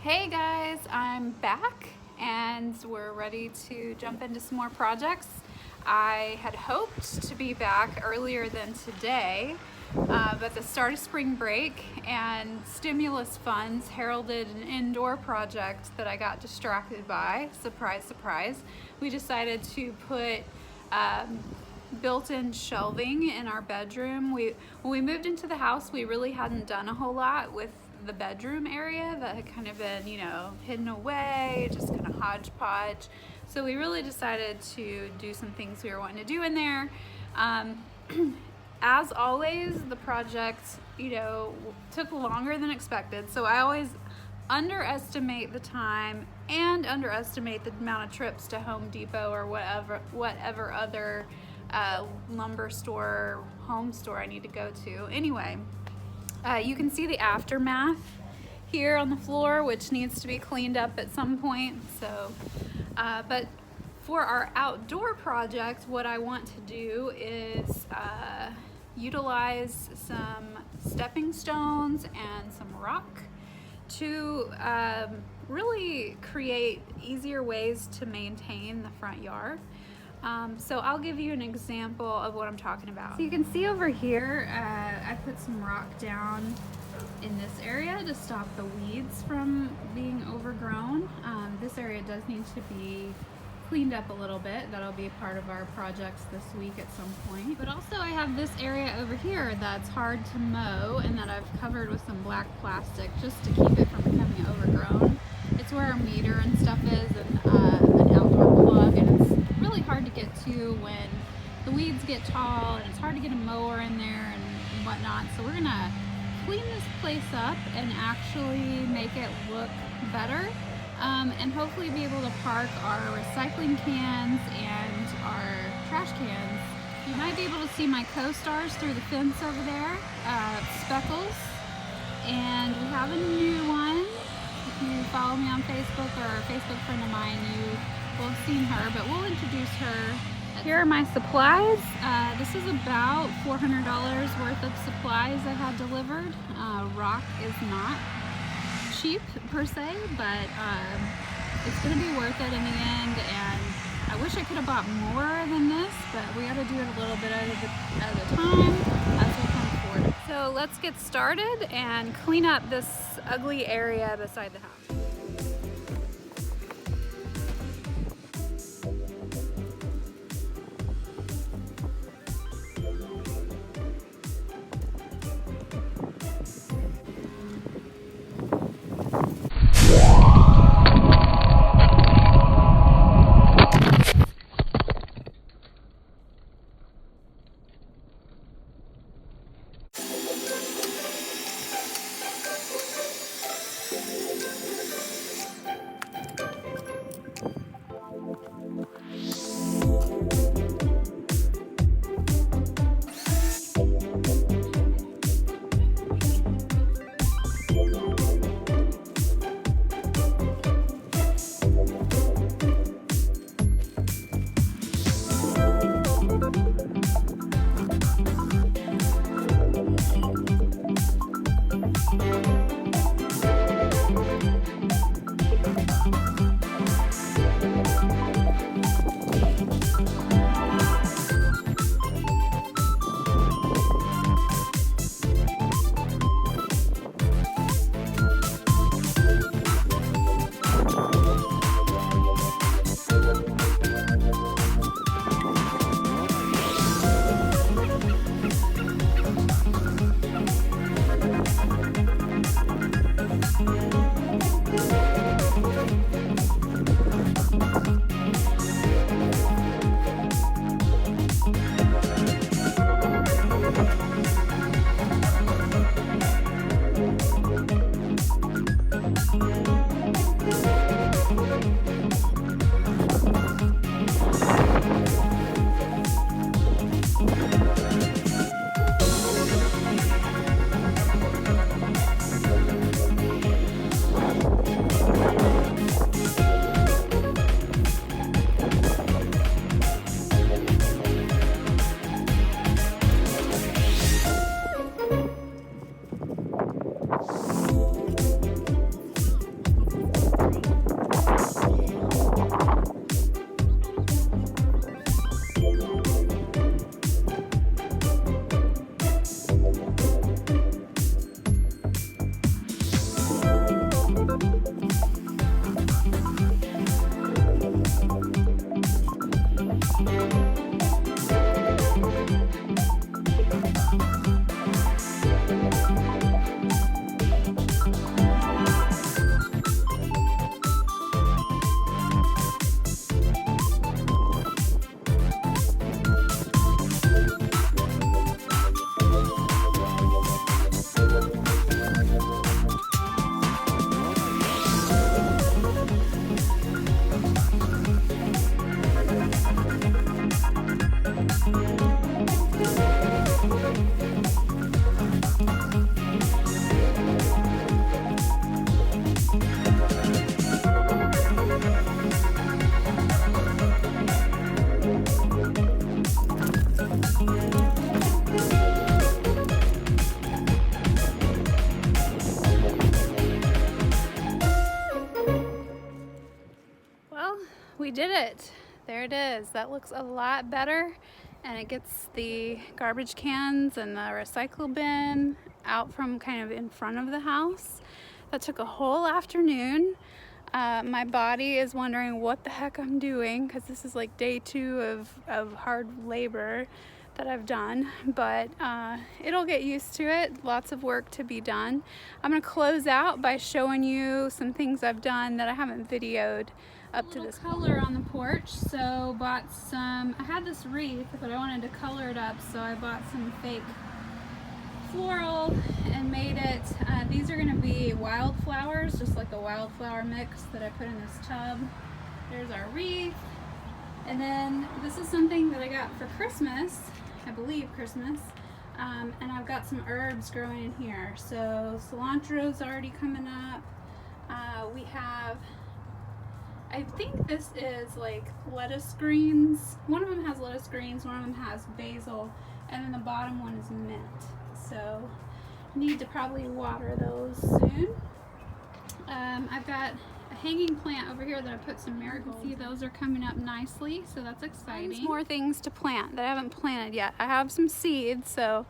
Hey guys, I'm back and we're ready to jump into some more projects. I had hoped to be back earlier than today, but the start of spring break and stimulus funds heralded an indoor project that I got distracted by. Surprise, surprise. We decided to put built-in shelving in our bedroom. When we moved into the house, we really hadn't done a whole lot with the bedroom area. That had kind of been, hidden away, just kind of hodgepodge. So we really decided to do some things we were wanting to do in there. As always, the project, took longer than expected. So I always underestimate the time and underestimate the amount of trips to Home Depot or whatever other lumber store, home store I need to go to. Anyway, you can see the aftermath here on the floor, which needs to be cleaned up at some point. So, but for our outdoor project, what I want to do is utilize some stepping stones and some rock to really create easier ways to maintain the front yard. So I'll give you an example of what I'm talking about. So you can see over here, I put some rock down in this area to stop the weeds from being overgrown. This area does need to be cleaned up a little bit. That'll be a part of our projects this week at some point. But also I have this area over here that's hard to mow and that I've covered with some black plastic just to keep it from becoming overgrown. It's where our meter and stuff is, and an outdoor plug, and it's really hard to get to when the weeds get tall and it's hard to get a mower in there and whatnot. So we're gonna clean this place up and actually make it look better, and hopefully be able to park our recycling cans and our trash cans. You might be able to see my co-stars through the fence over there, Speckles, and we have a new one. If you follow me on Facebook or a Facebook friend of mine, you will have seen her, but we'll introduce her. Here are my supplies. This is about $400 worth of supplies I had delivered. Rock is not cheap per se, but it's going to be worth it in the end, and I wish I could have bought more than this, but we got to do it a little bit at a time as we can afford it. So let's get started and clean up this ugly area beside the house. We did it. There it is. That looks a lot better, and it gets the garbage cans and the recycle bin out from kind of in front of the house. That took a whole afternoon. My body is wondering what the heck I'm doing, because this is like day 2 of hard labor that I've done, but it'll get used to it. Lots of work to be done. I'm gonna close out by showing you some things I've done that I haven't videoed up to this color on the porch. So bought some, I had this wreath, but I wanted to color it up, so I bought some fake floral and made it, these are gonna be wildflowers, just like a wildflower mix that I put in this tub. There's our wreath. And then this is something that I got for Christmas, I believe Christmas, and I've got some herbs growing in here. So cilantro's already coming up. We have, I think this is like lettuce greens. One of them has lettuce greens, one of them has basil, and then the bottom one is mint. So need to probably water those soon. I've got a hanging plant over here that I put some marigolds. See, those are coming up nicely, so that's exciting. There's more things to plant that I haven't planted yet. I have some seeds, so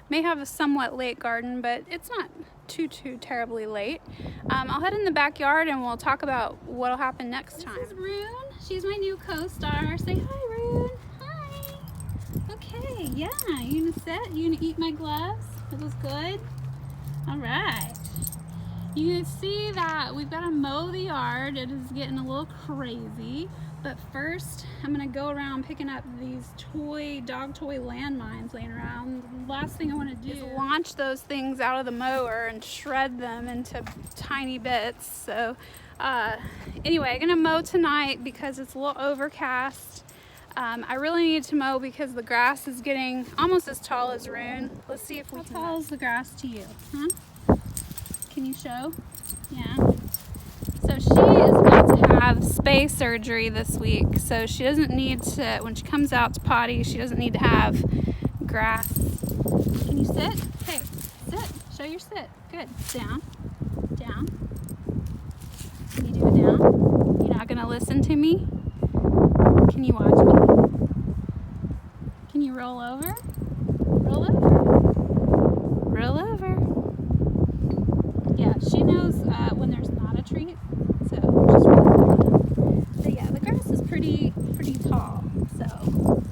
may have a somewhat late garden, but it's not too terribly late. I'll head in the backyard and we'll talk about what'll happen next time. This is Rune. She's my new co-star. Say hi, Rune. Hi. Okay, yeah. You gonna sit? You gonna eat my gloves? It was good. All right. You can see that we've got to mow the yard. It is getting a little crazy, but first I'm gonna go around picking up these dog toy landmines laying around. The last thing I want to do is launch those things out of the mower and shred them into tiny bits. So anyway, I'm gonna mow tonight because it's a little overcast. I really need to mow because the grass is getting almost as tall as Rune. Let's see if we can. How tall is the grass to you? Huh? Can you show? Yeah. So she is about to have spay surgery this week. So she doesn't need to, when she comes out to potty, she doesn't need to have grass. Can you sit? Okay, sit. Show your sit. Good. Down. Down. Can you do it down? You're not going to listen to me? Can you watch me? Can you roll over? Roll over. Roll over. Yeah, she knows when there's not a treat, so just really. But yeah, the grass is pretty tall, so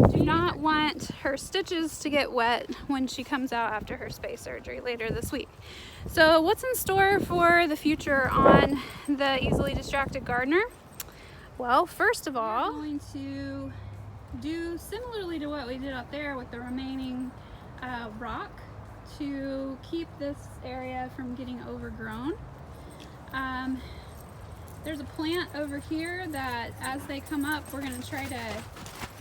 do not want her stitches to get wet when she comes out after her spay surgery later this week. So what's in store for the future on the Easily Distracted Gardener? Well, first of all, we're going to do similarly to what we did up there with the remaining rock to keep this area from getting overgrown. There's a plant over here that as they come up, we're going to try to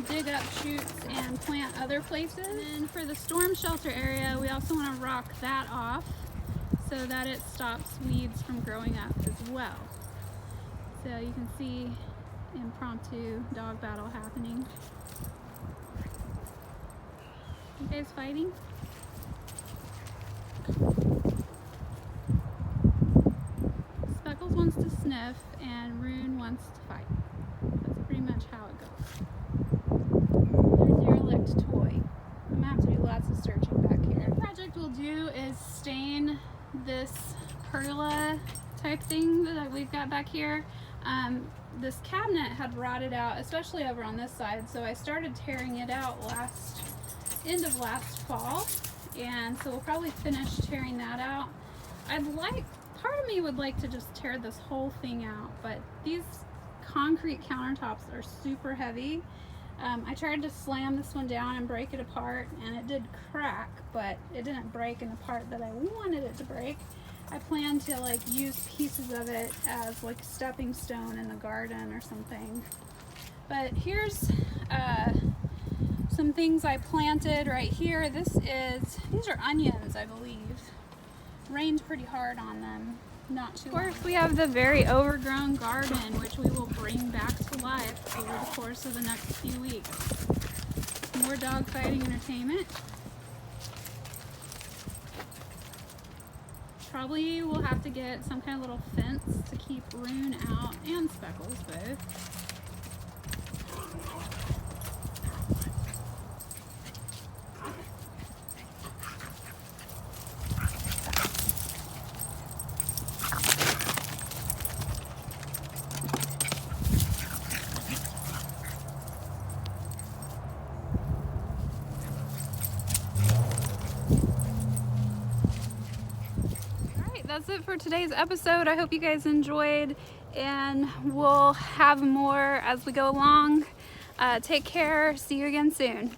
dig up shoots and plant other places. And then for the storm shelter area, we also want to rock that off so that it stops weeds from growing up as well. So you can see impromptu dog battle happening. You guys fighting? Speckles wants to sniff and Rune wants to fight. That's pretty much how it goes. Their derelict toy. I'm gonna have to do lots of searching back here. The project we'll do is stain this pergola type thing that we've got back here. This cabinet had rotted out, especially over on this side, so I started tearing it out end of last fall, and so we'll probably finish tearing that out. Part of me would like to just tear this whole thing out, but these concrete countertops are super heavy. I tried to slam this one down and break it apart, and it did crack, but it didn't break in the part that I wanted it to break. I plan to like use pieces of it as like a stepping stone in the garden or something. But here's some things I planted right here. These are onions, I believe. Rained pretty hard on them. Not too long. Of course, we have the very overgrown garden, which we will bring back to life over the course of the next few weeks. More dog fighting entertainment. Probably we'll have to get some kind of little fence to keep Rune out, and Speckles both. That's it for today's episode. I hope you guys enjoyed, and we'll have more as we go along. Take care. See you again soon.